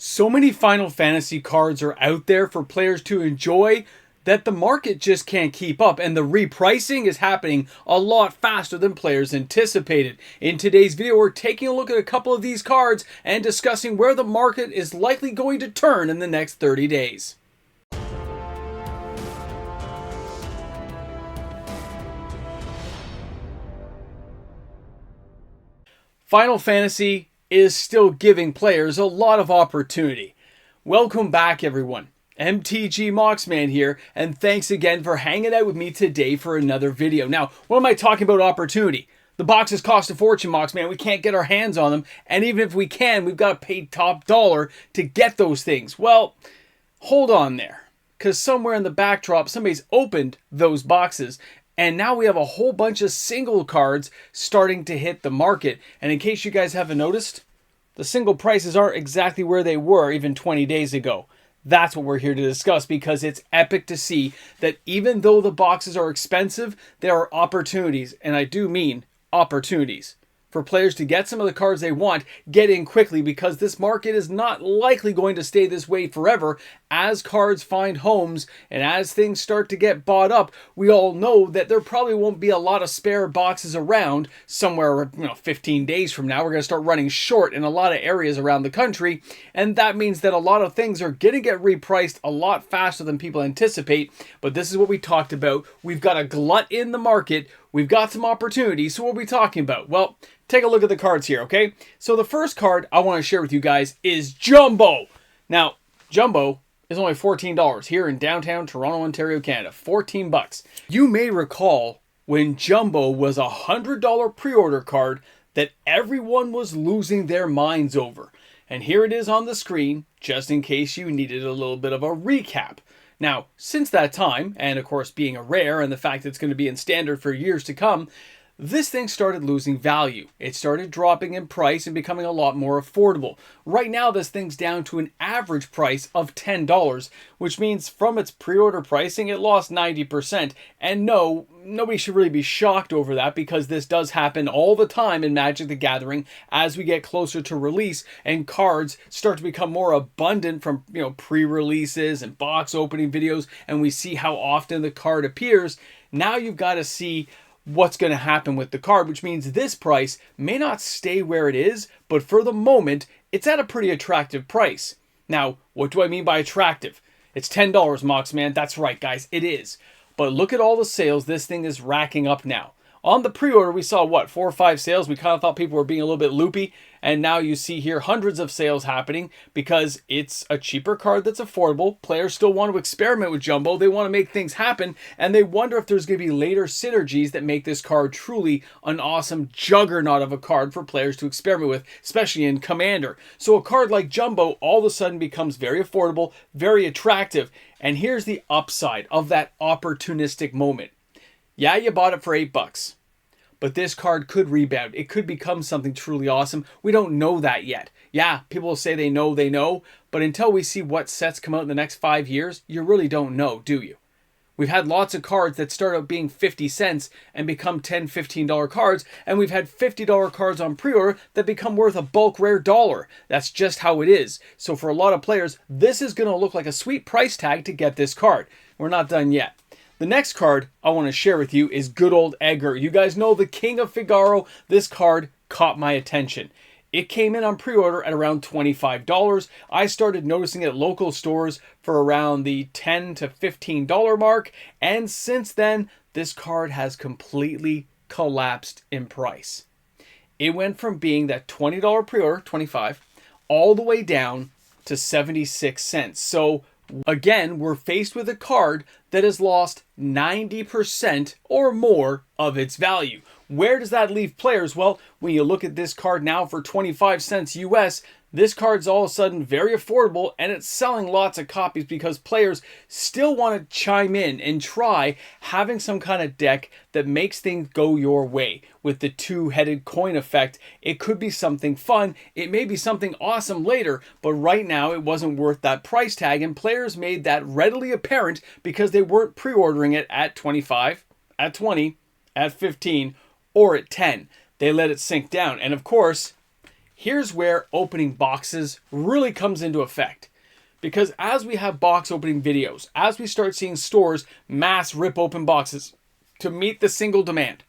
So many Final Fantasy cards are out there for players to enjoy that the market just can't keep up, and the repricing is happening a lot faster than players anticipated. In today's video, we're taking a look at a couple of these cards and discussing where the market is likely going to turn in the next 30 days. Final Fantasy is still giving players a lot of opportunity. Welcome back, everyone. MTG Moxman here, and thanks again for hanging out with me today for another video. Now, what am I talking about opportunity? The boxes cost a fortune, Moxman. We can't get our hands on them, and even if we can, we've got to pay top dollar to get those things. Well, hold on there, because somewhere in the backdrop, somebody's opened those boxes, and now we have a whole bunch of single cards starting to hit the market. And in case you guys haven't noticed, the single prices aren't exactly where they were even 20 days ago. That's what we're here to discuss, because it's epic to see that even though the boxes are expensive, there are opportunities, and I do mean opportunities, for players to get some of the cards they want, get in quickly, because this market is not likely going to stay this way forever. As cards find homes and as things start to get bought up, we all know that there probably won't be a lot of spare boxes around. Somewhere, 15 days from now, we're going to start running short in a lot of areas around the country, and that means that a lot of things are going to get repriced a lot faster than people anticipate. But this is what we talked about. We've got a glut in the market. We've got some opportunities. So what are we talking about? Well, take a look at the cards here, okay? So the first card I want to share with you guys is Jumbo. Now, Jumbo is only $14 here in downtown Toronto, Ontario, Canada. 14 bucks. You may recall when Jumbo was a $100 pre-order card that everyone was losing their minds over. And here it is on the screen, just in case you needed a little bit of a recap. Now, since that time, and of course being a rare and the fact that it's going to be in standard for years to come, this thing started losing value. It started dropping in price and becoming a lot more affordable. Right now, this thing's down to an average price of $10, which means from its pre-order pricing, it lost 90%. And no, nobody should really be shocked over that, because this does happen all the time in Magic the Gathering as we get closer to release and cards start to become more abundant from, pre-releases and box opening videos, and we see how often the card appears. Now you've got to see what's going to happen with the card, which means this price may not stay where it is, but for the moment, it's at a pretty attractive price. Now, what do I mean by attractive? It's $10, Moxman. That's right, guys, it is. But look at all the sales this thing is racking up now. On the pre-order, we saw, 4 or 5 sales. We kind of thought people were being a little bit loopy. And now you see here hundreds of sales happening because it's a cheaper card that's affordable. Players still want to experiment with Jumbo. They want to make things happen. And they wonder if there's going to be later synergies that make this card truly an awesome juggernaut of a card for players to experiment with, especially in Commander. So a card like Jumbo all of a sudden becomes very affordable, very attractive. And here's the upside of that opportunistic moment. Yeah, you bought it for $8, but this card could rebound. It could become something truly awesome. We don't know that yet. Yeah, people will say they know, but until we see what sets come out in the next 5 years, you really don't know, do you? We've had lots of cards that start out being 50 cents and become $10, $15 cards, and we've had $50 cards on pre-order that become worth a bulk rare $1. That's just how it is. So for a lot of players, this is going to look like a sweet price tag to get this card. We're not done yet. The next card I want to share with you is good old Edgar. You guys know the King of Figaro. This card caught my attention. It came in on pre-order at around $25. I started noticing it at local stores for around the $10 to $15 mark. And since then, this card has completely collapsed in price. It went from being that $20 pre-order, $25, all the way down to 76 cents. So again, we're faced with a card that has lost 90% or more of its value. Where does that leave players? Well, when you look at this card now for 25 cents US, this card's all of a sudden very affordable, and it's selling lots of copies because players still want to chime in and try having some kind of deck that makes things go your way. With the two-headed coin effect, it could be something fun. It may be something awesome later, but right now it wasn't worth that price tag, and players made that readily apparent because they weren't pre-ordering it at 25, at 20, at 15, or at 10. They let it sink down, and of course, here's where opening boxes really comes into effect. Because as we have box opening videos, as we start seeing stores mass rip open boxes to meet the single demand,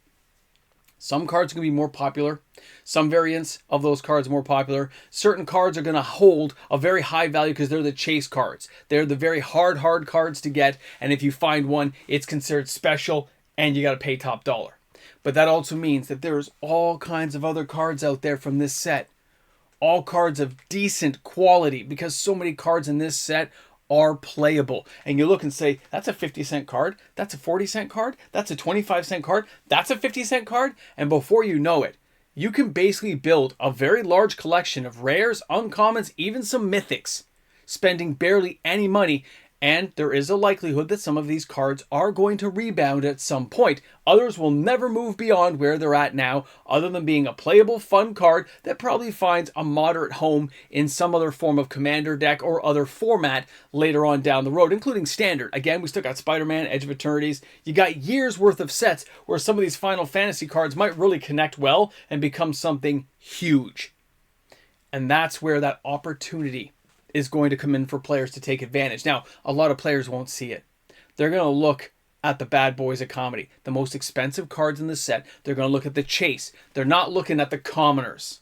some cards are going to be more popular. Some variants of those cards are more popular. Certain cards are going to hold a very high value because they're the chase cards. They're the very hard cards to get. And if you find one, it's considered special and you got to pay top dollar. But that also means that there's all kinds of other cards out there from this set. All cards of decent quality because so many cards in this set are playable. And you look and say, that's a 50-cent card, that's a 40-cent card, that's a 25-cent card, that's a 50-cent card. And before you know it, you can basically build a very large collection of rares, uncommons, even some mythics, spending barely any money. And there is a likelihood that some of these cards are going to rebound at some point. Others will never move beyond where they're at now, other than being a playable, fun card that probably finds a moderate home in some other form of commander deck or other format later on down the road, including standard. Again, we still got Spider-Man, Edge of Eternities. You got years worth of sets where some of these Final Fantasy cards might really connect well and become something huge. And that's where that opportunity is going to come in for players to take advantage. Now, a lot of players won't see it. They're going to look at the bad boys of comedy, the most expensive cards in the set. They're going to look at the chase. They're not looking at the commoners.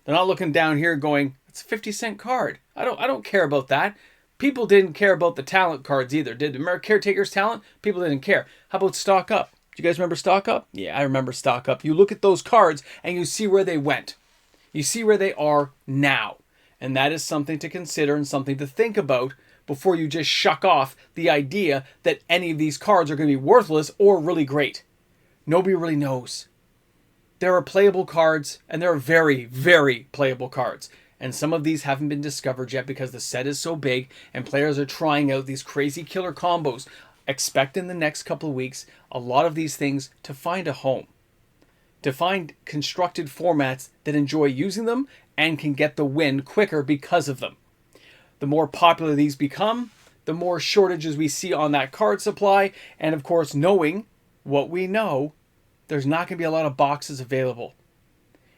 They're not looking down here going, it's a 50-cent card. I don't care about that. People didn't care about the talent cards either. Did the Caretaker's talent? People didn't care. How about Stock Up? Do you guys remember Stock Up? Yeah, I remember Stock Up. You look at those cards and you see where they went. You see where they are now. And that is something to consider and something to think about before you just shuck off the idea that any of these cards are going to be worthless or really great. Nobody really knows. There are playable cards, and there are very, very playable cards. And some of these haven't been discovered yet because the set is so big and players are trying out these crazy killer combos. Expect in the next couple of weeks a lot of these things to find a home. To find constructed formats that enjoy using them and can get the win quicker because of them. The more popular these become, the more shortages we see on that card supply. And of course, knowing what we know, there's not going to be a lot of boxes available.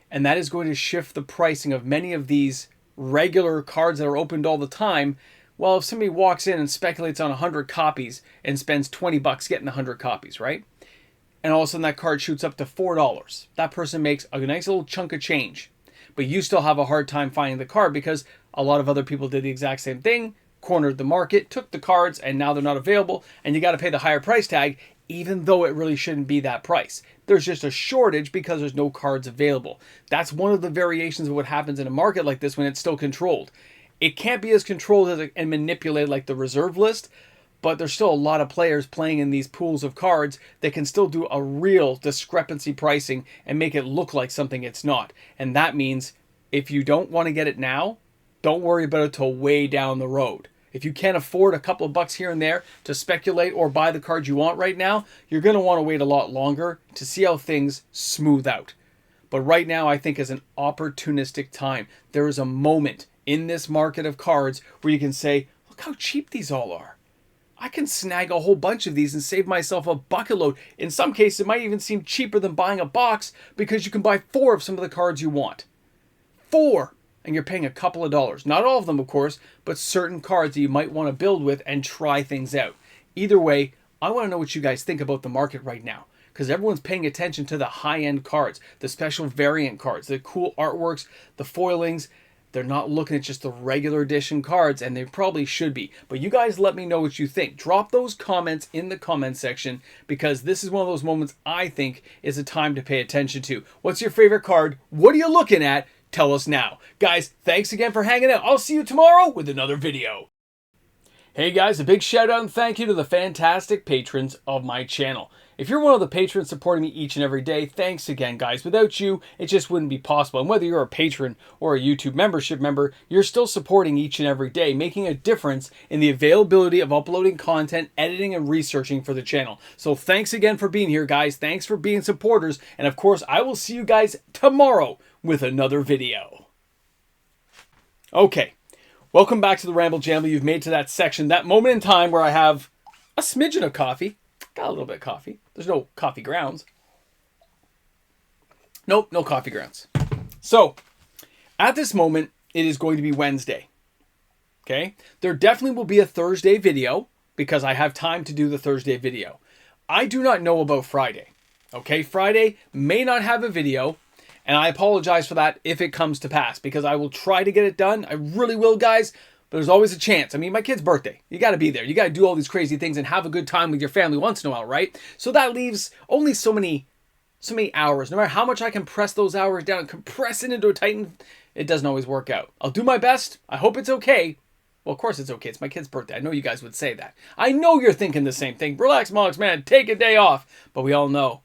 And that is going to shift the pricing of many of these regular cards that are opened all the time. Well, if somebody walks in and speculates on 100 copies and spends 20 bucks getting 100 copies, right? And all of a sudden that card shoots up to $4. That person makes a nice little chunk of change. But you still have a hard time finding the card because a lot of other people did the exact same thing, cornered the market, took the cards, and now they're not available, and you got to pay the higher price tag, even though it really shouldn't be that price. There's just a shortage because there's no cards available. That's one of the variations of what happens in a market like this when it's still controlled. It can't be as controlled and manipulated like the reserve list, but there's still a lot of players playing in these pools of cards that can still do a real discrepancy pricing and make it look like something it's not. And that means if you don't want to get it now, don't worry about it till way down the road. If you can't afford a couple of bucks here and there to speculate or buy the cards you want right now, you're going to want to wait a lot longer to see how things smooth out. But right now, I think is an opportunistic time. There is a moment in this market of cards where you can say, look how cheap these all are. I can snag a whole bunch of these and save myself a bucket load. In some cases, it might even seem cheaper than buying a box because you can buy 4 of some of the cards you want. 4! And you're paying a couple of dollars. Not all of them, of course, but certain cards that you might want to build with and try things out. Either way, I want to know what you guys think about the market right now, because everyone's paying attention to the high-end cards, the special variant cards, the cool artworks, the foilings. They're not looking at just the regular edition cards, and they probably should be. But you guys let me know what you think. Drop those comments in the comment section, because this is one of those moments I think is a time to pay attention to. What's your favorite card? What are you looking at? Tell us now. Guys, thanks again for hanging out. I'll see you tomorrow with another video. Hey guys, a big shout out and thank you to the fantastic patrons of my channel. If you're one of the patrons supporting me each and every day, thanks again, guys. Without you, it just wouldn't be possible. And whether you're a patron or a YouTube membership member, you're still supporting each and every day, making a difference in the availability of uploading content, editing, and researching for the channel. So thanks again for being here, guys. Thanks for being supporters. And of course, I will see you guys tomorrow with another video. Okay, welcome back to the Ramble Jamble. You've made to that section, that moment in time where I have a smidgen of coffee. Got a little bit of coffee. There's no coffee grounds. Nope, no coffee grounds. So, At this moment, it is going to be Wednesday. Okay? There definitely will be a Thursday video because I have time to do the Thursday video. I do not know about Friday. Okay? Friday may not have a video, and I apologize for that if it comes to pass because I will try to get it done. I really will, guys. But there's always a chance. I mean, my kid's birthday. You got to be there. You got to do all these crazy things and have a good time with your family once in a while, right? So that leaves only so many hours. No matter how much I compress those hours down, compress it into a Titan, it doesn't always work out. I'll do my best. I hope it's okay. Well, of course it's okay. It's my kid's birthday. I know you guys would say that. I know you're thinking the same thing. Relax, Mox, man. Take a day off. But we all know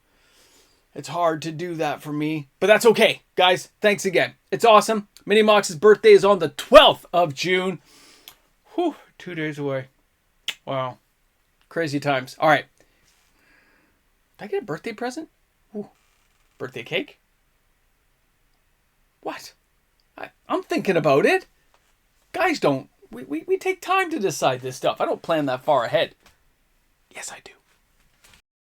it's hard to do that for me. But that's okay. Guys, thanks again. It's awesome. Mini Mox's birthday is on the 12th of June. Whew, 2 days away. Wow. Crazy times. All right. Did I get a birthday present? Ooh. Birthday cake? What? I'm thinking about it. Guys don't. We take time to decide this stuff. I don't plan that far ahead. Yes, I do.